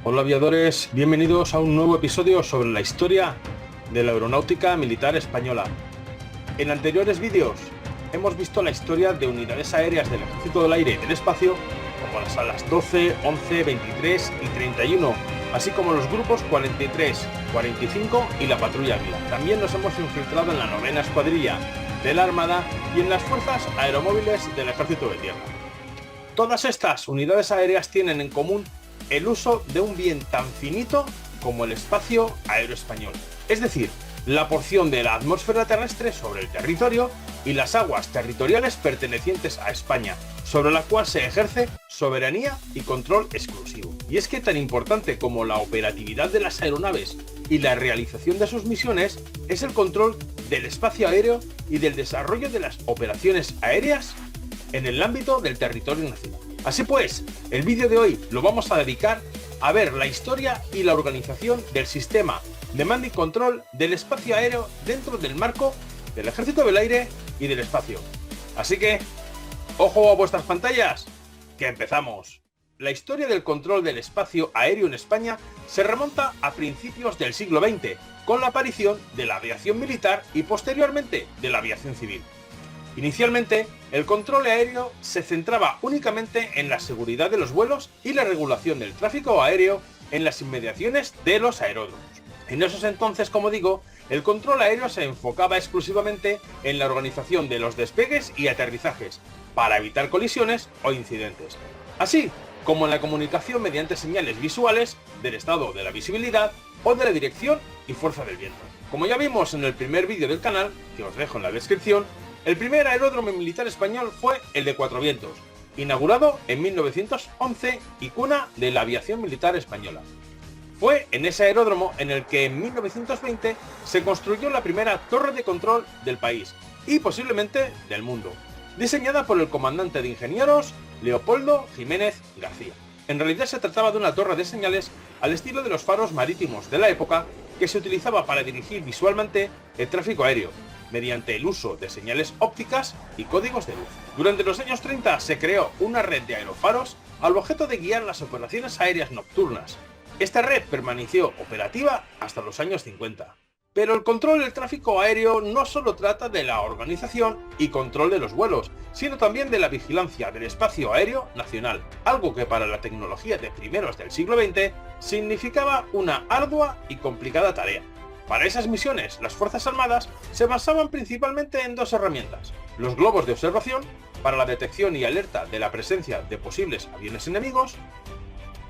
Hola aviadores, bienvenidos a un nuevo episodio sobre la historia de la aeronáutica militar española. En anteriores vídeos hemos visto la historia de unidades aéreas del Ejército del Aire y del Espacio, como las alas 12, 11, 23 y 31, así como los grupos 43, 45 y la Patrulla Águila. También nos hemos infiltrado en la 9ª Escuadrilla de la Armada y en las Fuerzas Aeromóviles del Ejército de Tierra. Todas estas unidades aéreas tienen en común el uso de un bien tan finito como el espacio aéreo español, es decir, la porción de la atmósfera terrestre sobre el territorio y las aguas territoriales pertenecientes a España, sobre la cual se ejerce soberanía y control exclusivo. Y es que tan importante como la operatividad de las aeronaves y la realización de sus misiones es el control del espacio aéreo y del desarrollo de las operaciones aéreas en el ámbito del territorio nacional. Así pues, el vídeo de hoy lo vamos a dedicar a ver la historia y la organización del sistema de mando y control del espacio aéreo dentro del marco del Ejército del Aire y del Espacio. Así que, ¡ojo a vuestras pantallas! ¡Que empezamos! La historia del control del espacio aéreo en España se remonta a principios del siglo XX, con la aparición de la aviación militar y posteriormente de la aviación civil. Inicialmente, el control aéreo se centraba únicamente en la seguridad de los vuelos y la regulación del tráfico aéreo en las inmediaciones de los aeródromos. En esos entonces, como digo, el control aéreo se enfocaba exclusivamente en la organización de los despegues y aterrizajes, para evitar colisiones o incidentes, así como en la comunicación mediante señales visuales del estado de la visibilidad o de la dirección y fuerza del viento. Como ya vimos en el primer vídeo del canal, que os dejo en la descripción, el primer aeródromo militar español fue el de Cuatro Vientos, inaugurado en 1911 y cuna de la aviación militar española. Fue en ese aeródromo en el que en 1920 se construyó la primera torre de control del país y posiblemente del mundo, diseñada por el comandante de ingenieros Leopoldo Jiménez García. En realidad se trataba de una torre de señales al estilo de los faros marítimos de la época que se utilizaba para dirigir visualmente el tráfico aéreo, mediante el uso de señales ópticas y códigos de luz. Durante los años 30 se creó una red de aerofaros al objeto de guiar las operaciones aéreas nocturnas. Esta red permaneció operativa hasta los años 50. Pero el control del tráfico aéreo no solo trata de la organización y control de los vuelos, sino también de la vigilancia del espacio aéreo nacional, algo que para la tecnología de primeros del siglo XX significaba una ardua y complicada tarea. Para esas misiones, las Fuerzas Armadas se basaban principalmente en dos herramientas: los globos de observación, para la detección y alerta de la presencia de posibles aviones enemigos,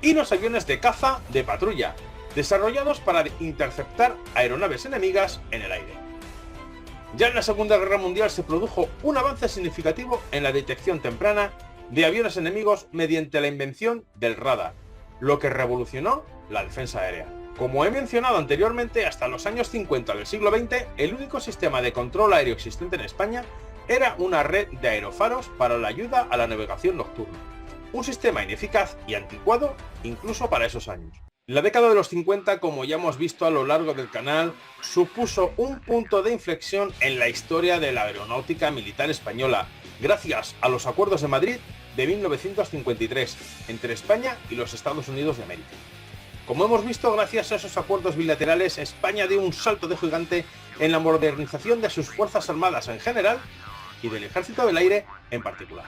y los aviones de caza de patrulla, desarrollados para interceptar aeronaves enemigas en el aire. Ya en la Segunda Guerra Mundial se produjo un avance significativo en la detección temprana de aviones enemigos mediante la invención del radar, lo que revolucionó la defensa aérea. Como he mencionado anteriormente, hasta los años 50 del siglo XX, el único sistema de control aéreo existente en España era una red de aerofaros para la ayuda a la navegación nocturna. Un sistema ineficaz y anticuado incluso para esos años. La década de los 50, como ya hemos visto a lo largo del canal, supuso un punto de inflexión en la historia de la aeronáutica militar española, gracias a los Acuerdos de Madrid de 1953 entre España y los Estados Unidos de América. Como hemos visto, gracias a esos acuerdos bilaterales, España dio un salto de gigante en la modernización de sus Fuerzas Armadas en general y del Ejército del Aire en particular.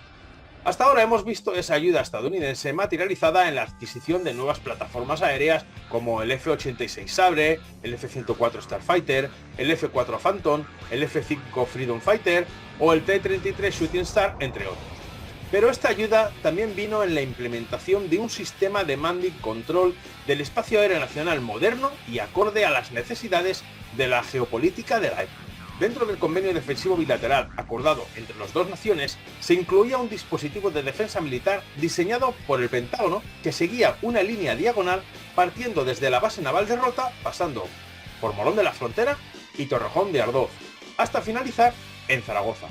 Hasta ahora hemos visto esa ayuda estadounidense materializada en la adquisición de nuevas plataformas aéreas como el F-86 Sabre, el F-104 Starfighter, el F-4 Phantom, el F-5 Freedom Fighter o el T-33 Shooting Star, entre otros. Pero esta ayuda también vino en la implementación de un sistema de mando y control del espacio aéreo nacional moderno y acorde a las necesidades de la geopolítica de la época. Dentro del convenio defensivo bilateral acordado entre las dos naciones, se incluía un dispositivo de defensa militar diseñado por el Pentágono que seguía una línea diagonal partiendo desde la base naval de Rota, pasando por Morón de la Frontera y Torrejón de Ardoz, hasta finalizar en Zaragoza.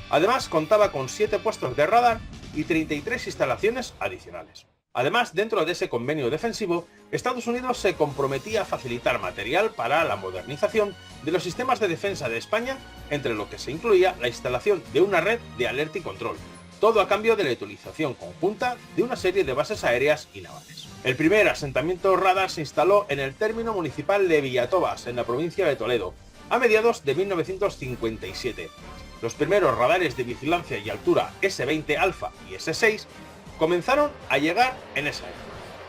Además, contaba con 7 puestos de radar y 33 instalaciones adicionales. Además, dentro de ese convenio defensivo, Estados Unidos se comprometía a facilitar material para la modernización de los sistemas de defensa de España, entre lo que se incluía la instalación de una red de alerta y control, todo a cambio de la utilización conjunta de una serie de bases aéreas y navales. El primer asentamiento radar se instaló en el término municipal de Villatobas, en la provincia de Toledo, a mediados de 1957. Los primeros radares de vigilancia y altura S-20 Alpha y S-6 comenzaron a llegar en esa época.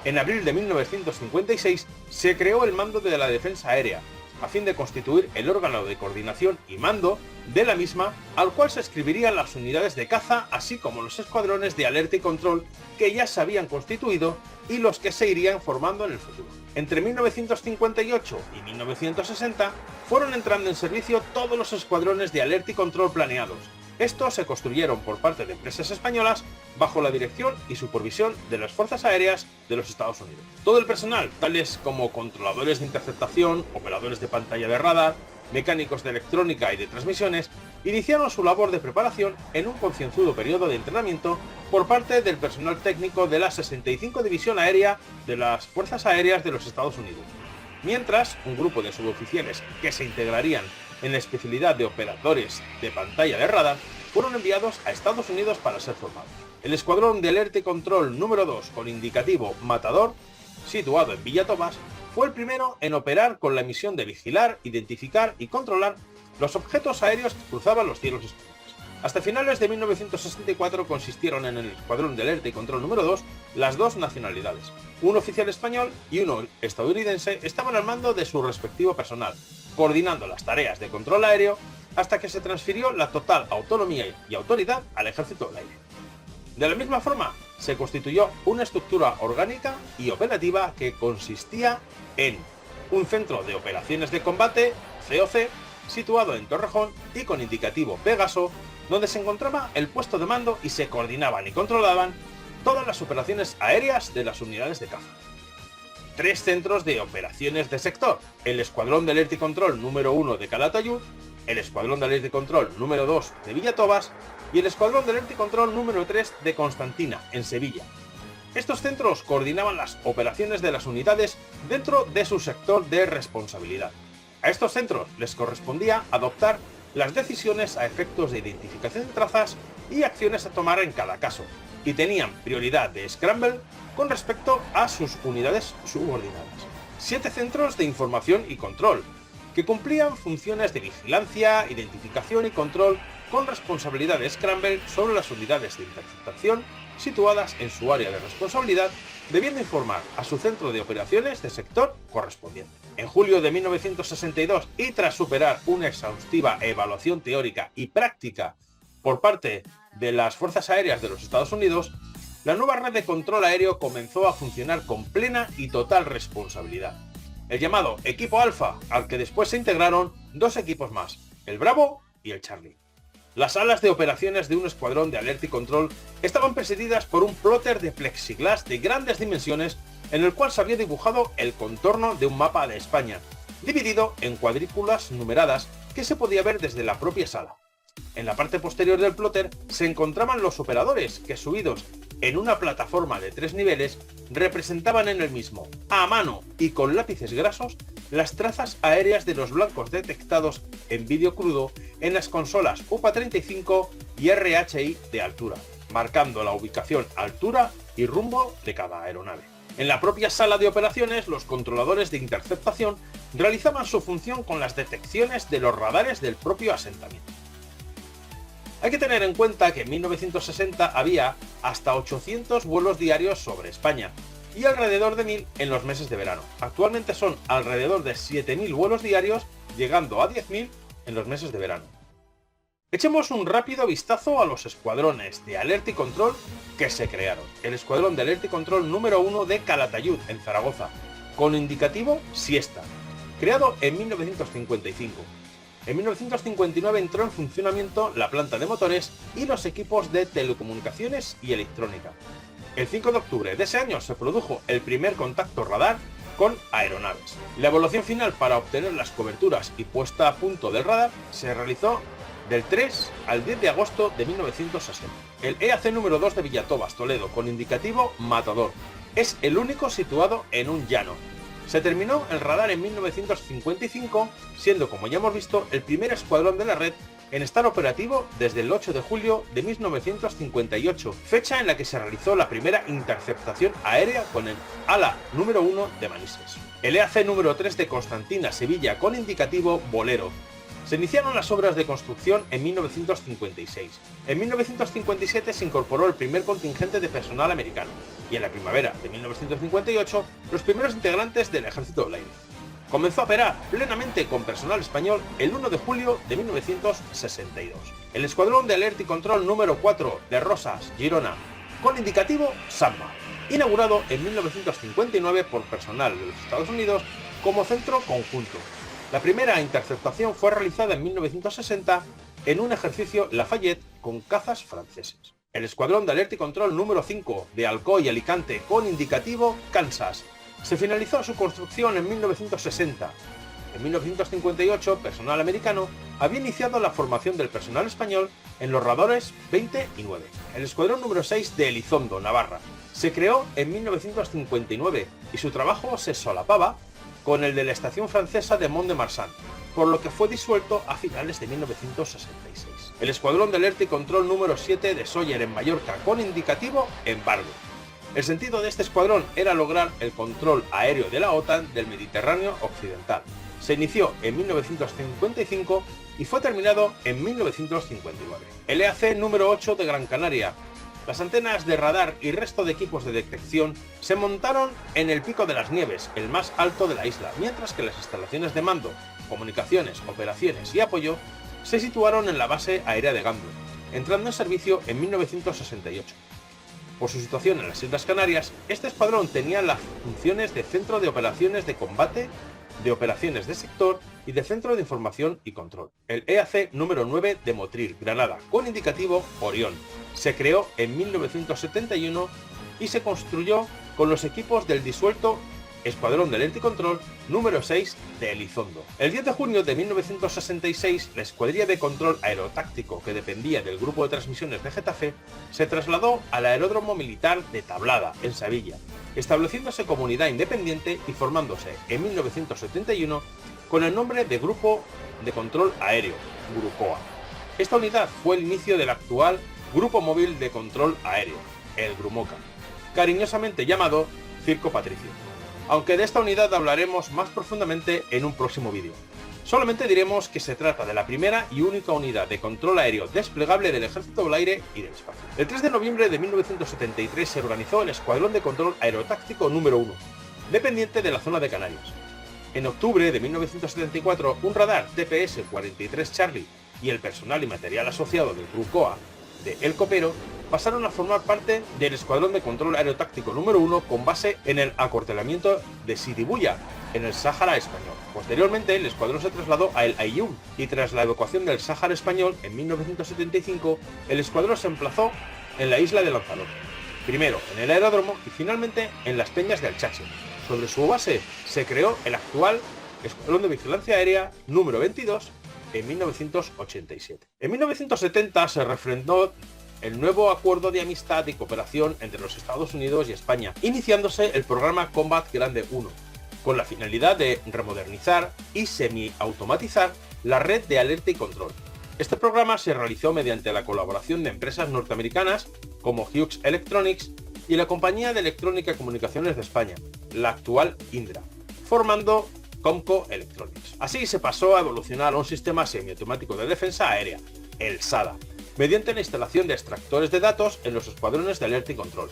En abril de 1956 se creó el Mando de la Defensa Aérea, a fin de constituir el órgano de coordinación y mando de la misma, al cual se escribirían las unidades de caza, así como los escuadrones de alerta y control que ya se habían constituido y los que se irían formando en el futuro. Entre 1958 y 1960 fueron entrando en servicio todos los escuadrones de alerta y control planeados. Estos se construyeron por parte de empresas españolas bajo la dirección y supervisión de las Fuerzas Aéreas de los Estados Unidos. Todo el personal, tales como controladores de interceptación, operadores de pantalla de radar, mecánicos de electrónica y de transmisiones, iniciaron su labor de preparación en un concienzudo periodo de entrenamiento por parte del personal técnico de la 65 División Aérea de las Fuerzas Aéreas de los Estados Unidos. Mientras, un grupo de suboficiales que se integrarían en la especialidad de operadores de pantalla de radar fueron enviados a Estados Unidos para ser formados. El Escuadrón de Alerta y Control número 2 con indicativo Matador, situado en Villatobas, fue el primero en operar con la misión de vigilar, identificar y controlar los objetos aéreos que cruzaban los cielos españoles. Hasta finales de 1964 consistieron en el Escuadrón de Alerta y Control número 2 las dos nacionalidades. Un oficial español y uno estadounidense estaban al mando de su respectivo personal, coordinando las tareas de control aéreo hasta que se transfirió la total autonomía y autoridad al Ejército del Aire. De la misma forma, se constituyó una estructura orgánica y operativa que consistía en un centro de operaciones de combate, COC, situado en Torrejón y con indicativo Pegaso, donde se encontraba el puesto de mando y se coordinaban y controlaban todas las operaciones aéreas de las unidades de caza. 3 centros de operaciones de sector: el Escuadrón de Alerta y Control número 1 de Calatayud, el Escuadrón de Alerta y Control número 2 de Villatobas y el Escuadrón de Alerta y Control número 3 de Constantina, en Sevilla. Estos centros coordinaban las operaciones de las unidades dentro de su sector de responsabilidad. A estos centros les correspondía adoptar las decisiones a efectos de identificación de trazas y acciones a tomar en cada caso, y tenían prioridad de scramble con respecto a sus unidades subordinadas. 7 centros de información y control, que cumplían funciones de vigilancia, identificación y control con responsabilidad de scramble sobre las unidades de interceptación situadas en su área de responsabilidad, debiendo informar a su centro de operaciones de sector correspondiente. En julio de 1962, y tras superar una exhaustiva evaluación teórica y práctica por parte de las Fuerzas Aéreas de los Estados Unidos, la nueva red de control aéreo comenzó a funcionar con plena y total responsabilidad. El llamado Equipo Alfa, al que después se integraron 2 equipos más, el Bravo y el Charlie. Las salas de operaciones de un escuadrón de alerta y control estaban presididas por un plotter de plexiglas de grandes dimensiones en el cual se había dibujado el contorno de un mapa de España, dividido en cuadrículas numeradas que se podía ver desde la propia sala. En la parte posterior del plotter se encontraban los operadores que, subidos en una plataforma de 3 niveles, representaban en el mismo, a mano y con lápices grasos, las trazas aéreas de los blancos detectados en vídeo crudo en las consolas UPA-35 y RHI de altura, marcando la ubicación, altura y rumbo de cada aeronave. En la propia sala de operaciones, los controladores de interceptación realizaban su función con las detecciones de los radares del propio asentamiento. Hay que tener en cuenta que en 1960 había hasta 800 vuelos diarios sobre España y alrededor de 1000 en los meses de verano. Actualmente son alrededor de 7000 vuelos diarios, llegando a 10.000 en los meses de verano. Echemos un rápido vistazo a los escuadrones de alerta y control que se crearon. El Escuadrón de Alerta y Control número 1 de Calatayud, en Zaragoza, con indicativo Siesta, creado en 1955. En 1959 entró en funcionamiento la planta de motores y los equipos de telecomunicaciones y electrónica. El 5 de octubre de ese año se produjo el primer contacto radar con aeronaves. La evaluación final para obtener las coberturas y puesta a punto del radar se realizó del 3 al 10 de agosto de 1960. El EAC número 2 de Villatobas, Toledo, con indicativo Matador, es el único situado en un llano. Se terminó el radar en 1955, siendo, como ya hemos visto, el primer escuadrón de la red en estar operativo desde el 8 de julio de 1958, fecha en la que se realizó la primera interceptación aérea con el ala número 1 de Manises. El EAC número 3 de Constantina, Sevilla, con indicativo Bolero. Se iniciaron las obras de construcción en 1956. En 1957 se incorporó el primer contingente de personal americano y en la primavera de 1958 los primeros integrantes del Ejército del Aire. Comenzó a operar plenamente con personal español el 1 de julio de 1962. El Escuadrón de Alerta y Control número 4 de Rosas, Girona, con indicativo Samba, inaugurado en 1959 por personal de los Estados Unidos como centro conjunto. La primera interceptación fue realizada en 1960 en un ejercicio Lafayette con cazas franceses. El Escuadrón de Alerta y Control número 5 de Alcoy y Alicante, con indicativo Kansas. Se finalizó su construcción en 1960. En 1958, personal americano había iniciado la formación del personal español en los radores 20 y 9. El Escuadrón número 6 de Elizondo, Navarra, se creó en 1959 y su trabajo se solapaba con el de la estación francesa de Mont-de-Marsan, por lo que fue disuelto a finales de 1966. El Escuadrón de Alerta y Control número 7 de Sóller, en Mallorca, con indicativo Embargo. El sentido de este escuadrón era lograr el control aéreo de la OTAN del Mediterráneo Occidental. Se inició en 1955 y fue terminado en 1959. El EAC número 8 de Gran Canaria. Las antenas de radar y resto de equipos de detección se montaron en el Pico de las Nieves, el más alto de la isla, mientras que las instalaciones de mando, comunicaciones, operaciones y apoyo se situaron en la base aérea de Gando, entrando en servicio en 1968. Por su situación en las Islas Canarias, este escuadrón tenía las funciones de centro de operaciones de combate, de operaciones de sector y de centro de información y control. El EAC número 9 de Motril, Granada, con indicativo Orión. Se creó en 1971 y se construyó con los equipos del disuelto Escuadrón de Alerta y Control número 6 de Elizondo. El 10 de junio de 1966, la Escuadrilla de Control Aerotáctico, que dependía del Grupo de Transmisiones de Getafe, se trasladó al Aeródromo Militar de Tablada, en Sevilla, estableciéndose como unidad independiente y formándose en 1971 con el nombre de Grupo de Control Aéreo, Grucoa. Esta unidad fue el inicio del actual Grupo Móvil de Control Aéreo, el Grumoca, cariñosamente llamado Circo Patricio, aunque de esta unidad hablaremos más profundamente en un próximo vídeo. Solamente diremos que se trata de la primera y única unidad de control aéreo desplegable del Ejército del Aire y del Espacio. El 3 de noviembre de 1973 se organizó el Escuadrón de Control Aerotáctico número 1, dependiente de la zona de Canarias. En octubre de 1974, un radar TPS-43 Charlie y el personal y material asociado del Grucoa de El Copero pasaron a formar parte del Escuadrón de Control Aerotáctico número 1 con base en el acuartelamiento de Sidi-Bouya, en el Sáhara español. Posteriormente, el escuadrón se trasladó a El Aaiún y tras la evacuación del Sáhara español en 1975, el escuadrón se emplazó en la isla de Lanzarote, primero en el aeródromo y finalmente en las peñas de Alchache. Sobre su base se creó el actual Escuadrón de Vigilancia Aérea número 22 en 1987. En 1970 se refrendó el nuevo acuerdo de amistad y cooperación entre los Estados Unidos y España, iniciándose el programa Combat Grande 1, con la finalidad de remodernizar y semi-automatizar la red de alerta y control. Este programa se realizó mediante la colaboración de empresas norteamericanas como Hughes Electronics y la Compañía de Electrónica y Comunicaciones de España, la actual Indra, formando Comco Electronics. Así se pasó a evolucionar a un sistema semiautomático de defensa aérea, el SADA, mediante la instalación de extractores de datos en los escuadrones de alerta y control,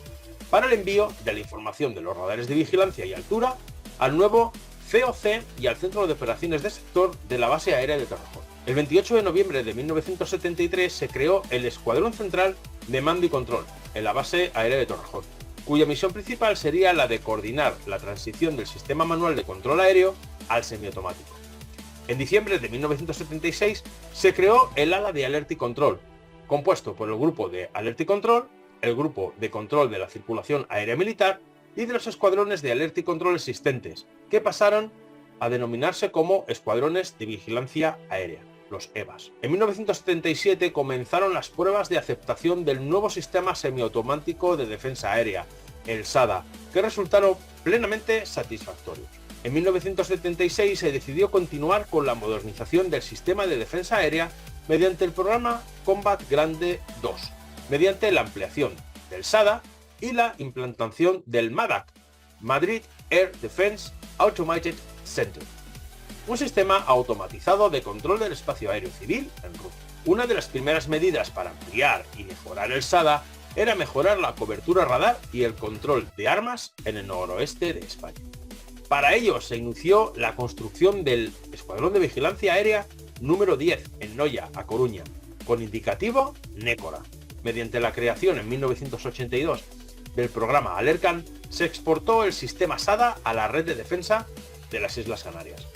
para el envío de la información de los radares de vigilancia y altura al nuevo COC y al Centro de Operaciones de Sector de la Base Aérea de Torrejón. El 28 de noviembre de 1973 se creó el Escuadrón Central de Mando y Control en la Base Aérea de Torrejón, cuya misión principal sería la de coordinar la transición del sistema manual de control aéreo al semiautomático. En diciembre de 1976 se creó el Ala de Alerta y Control, compuesto por el Grupo de Alerta y Control, el Grupo de Control de la Circulación Aérea Militar y de los escuadrones de alerta y control existentes, que pasaron a denominarse como Escuadrones de Vigilancia Aérea, los EVAs. En 1977 comenzaron las pruebas de aceptación del nuevo sistema semiautomático de defensa aérea, el SADA, que resultaron plenamente satisfactorios. En 1976 se decidió continuar con la modernización del sistema de defensa aérea mediante el programa Combat Grande 2, mediante la ampliación del SADA y la implantación del MADAC, Madrid Air Defense Automated Center, un sistema automatizado de control del espacio aéreo civil en Rusia. Una de las primeras medidas para ampliar y mejorar el SADA era mejorar la cobertura radar y el control de armas en el noroeste de España. Para ello se inició la construcción del Escuadrón de Vigilancia Aérea número 10 en Noia, A Coruña, con indicativo Nécora. Mediante la creación en 1982 del programa Alercan, se exportó el sistema SADA a la red de defensa de las Islas Canarias.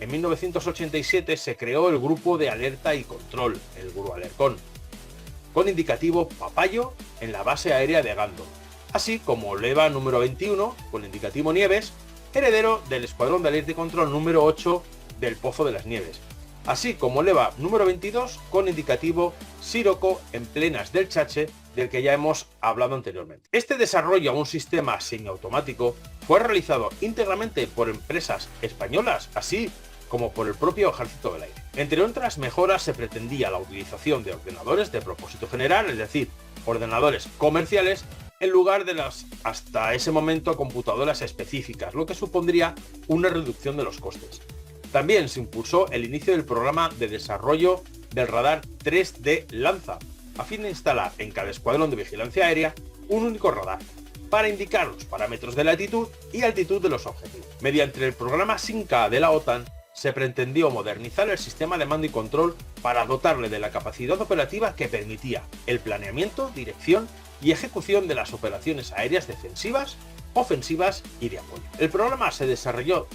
En 1987 se creó el Grupo de Alerta y Control, el Grupo Alercón, con indicativo Papayo en la base aérea de Gando, así como Leva número 21 con indicativo Nieves, heredero del Escuadrón de Alerta y Control número 8 del Pozo de las Nieves, así como Leva número 22 con indicativo Siroco en Plenas del Chache, del que ya hemos hablado anteriormente. Este desarrollo a un sistema semiautomático fue realizado íntegramente por empresas españolas, así como por el propio Ejército del Aire. Entre otras mejoras se pretendía la utilización de ordenadores de propósito general, es decir, ordenadores comerciales, en lugar de las hasta ese momento computadoras específicas, lo que supondría una reducción de los costes. También se impulsó el inicio del programa de desarrollo del radar 3D Lanza, a fin de instalar en cada escuadrón de vigilancia aérea un único radar, para indicar los parámetros de latitud y altitud de los objetivos. Mediante el programa SINCA de la OTAN, se pretendió modernizar el sistema de mando y control para dotarle de la capacidad operativa que permitía el planeamiento, dirección y ejecución de las operaciones aéreas defensivas, ofensivas y de apoyo. El programa se desarrolló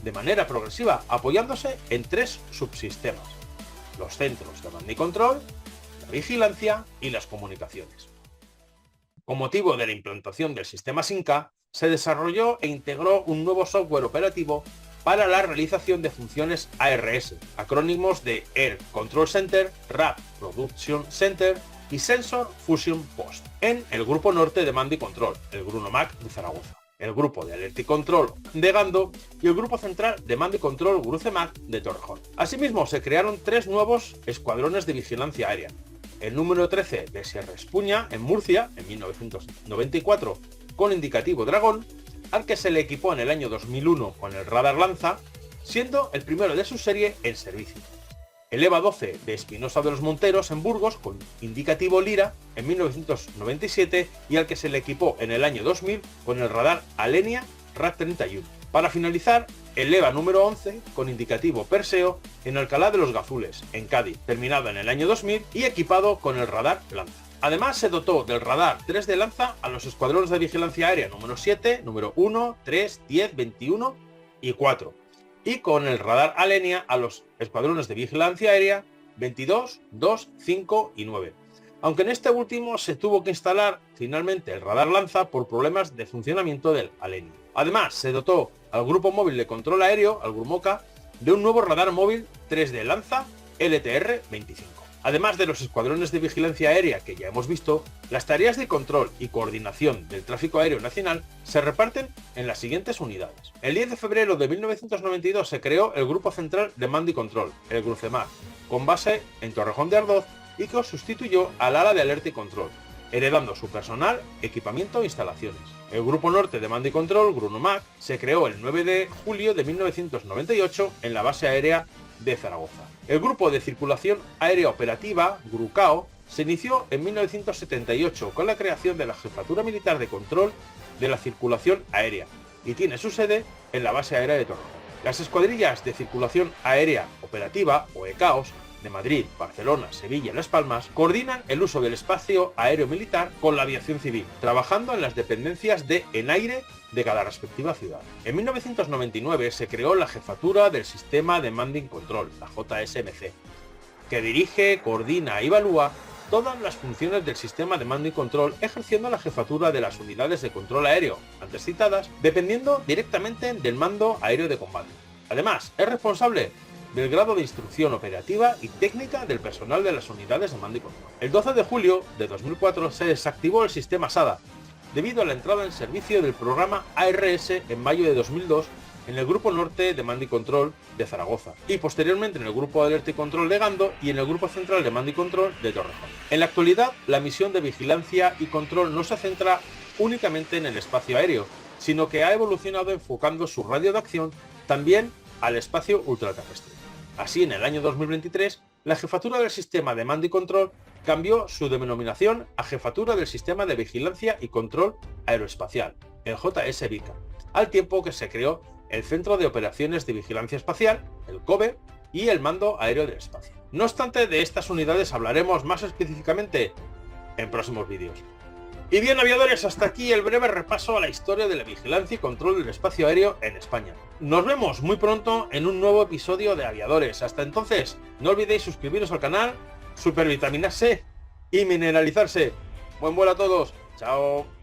de manera progresiva apoyándose en 3 subsistemas: los centros de mando y control, la vigilancia y las comunicaciones. Con motivo de la implantación del sistema SINCA, se desarrolló e integró un nuevo software operativo para la realización de funciones ARS, acrónimos de Air Control Center, RAP Production Center y Sensor Fusion Post, en el Grupo Norte de Mando y Control, el GRUNOMAC de Zaragoza, el Grupo de Alerta y Control de Gando y el Grupo Central de Mando y Control GRUCEMAC de Torrejón. Asimismo, se crearon 3 nuevos escuadrones de vigilancia aérea: el número 13 de Sierra Espuña, en Murcia, en 1994, con indicativo Dragón, al que se le equipó en el año 2001 con el radar Lanza, siendo el primero de su serie en servicio. El EVA 12 de Espinosa de los Monteros, en Burgos, con indicativo Lira, en 1997, y al que se le equipó en el año 2000 con el radar Alenia RAT 31. Para finalizar, el EVA número 11 con indicativo Perseo en Alcalá de los Gazules, en Cádiz, terminado en el año 2000 y equipado con el radar Lanza. Además, se dotó del radar 3D Lanza a los escuadrones de vigilancia aérea número 7, número 1, 3, 10, 21 y 4, y con el radar Alenia a los escuadrones de vigilancia aérea 22, 2, 5 y 9. Aunque en este último se tuvo que instalar finalmente el radar Lanza por problemas de funcionamiento del Alenia. Además, se dotó al Grupo Móvil de Control Aéreo, al GRUMOCA, de un nuevo radar móvil 3D Lanza LTR-25. Además de los escuadrones de vigilancia aérea que ya hemos visto, las tareas de control y coordinación del tráfico aéreo nacional se reparten en las siguientes unidades. El 10 de febrero de 1992 se creó el Grupo Central de Mando y Control, el GRUCEMAC, con base en Torrejón de Ardoz, y que sustituyó al ala de alerta y control, heredando su personal, equipamiento e instalaciones. El Grupo Norte de Mando y Control, GRUNOMAC, se creó el 9 de julio de 1998 en la base aérea de Zaragoza. El Grupo de Circulación Aérea Operativa, GRUCAO, se inició en 1978 con la creación de la Jefatura Militar de Control de la Circulación Aérea y tiene su sede en la base aérea de Torrejón. Las escuadrillas de Circulación Aérea Operativa, o ECAOS, de Madrid, Barcelona, Sevilla y Las Palmas, coordinan el uso del espacio aéreo militar con la aviación civil, trabajando en las dependencias de ENAIRE de cada respectiva ciudad. En 1999 se creó la Jefatura del Sistema de Mando y Control, la JSMC, que dirige, coordina y evalúa todas las funciones del sistema de mando y control, ejerciendo la jefatura de las unidades de control aéreo, antes citadas, dependiendo directamente del Mando Aéreo de Combate. Además, es responsable del grado de instrucción operativa y técnica del personal de las unidades de mando y control. El 12 de julio de 2004 se desactivó el sistema SADA, debido a la entrada en servicio del programa ARS en mayo de 2002 en el Grupo Norte de Mando y Control de Zaragoza y posteriormente en el Grupo de Alerta y Control de Gando y en el Grupo Central de Mando y Control de Torrejón. En la actualidad, la misión de vigilancia y control no se centra únicamente en el espacio aéreo, sino que ha evolucionado enfocando su radio de acción también al espacio ultraterrestre. Así, en el año 2023, la Jefatura del Sistema de Mando y Control cambió su denominación a Jefatura del Sistema de Vigilancia y Control Aeroespacial, el JS-VICA, al tiempo que se creó el Centro de Operaciones de Vigilancia Espacial, el COVE, y el Mando Aéreo del Espacio. No obstante, de estas unidades hablaremos más específicamente en próximos vídeos. Y bien, aviadores, hasta aquí el breve repaso a la historia de la vigilancia y control del espacio aéreo en España. Nos vemos muy pronto en un nuevo episodio de Aviadores. Hasta entonces, no olvidéis suscribiros al canal, supervitaminarse y mineralizarse. Buen vuelo a todos. Chao.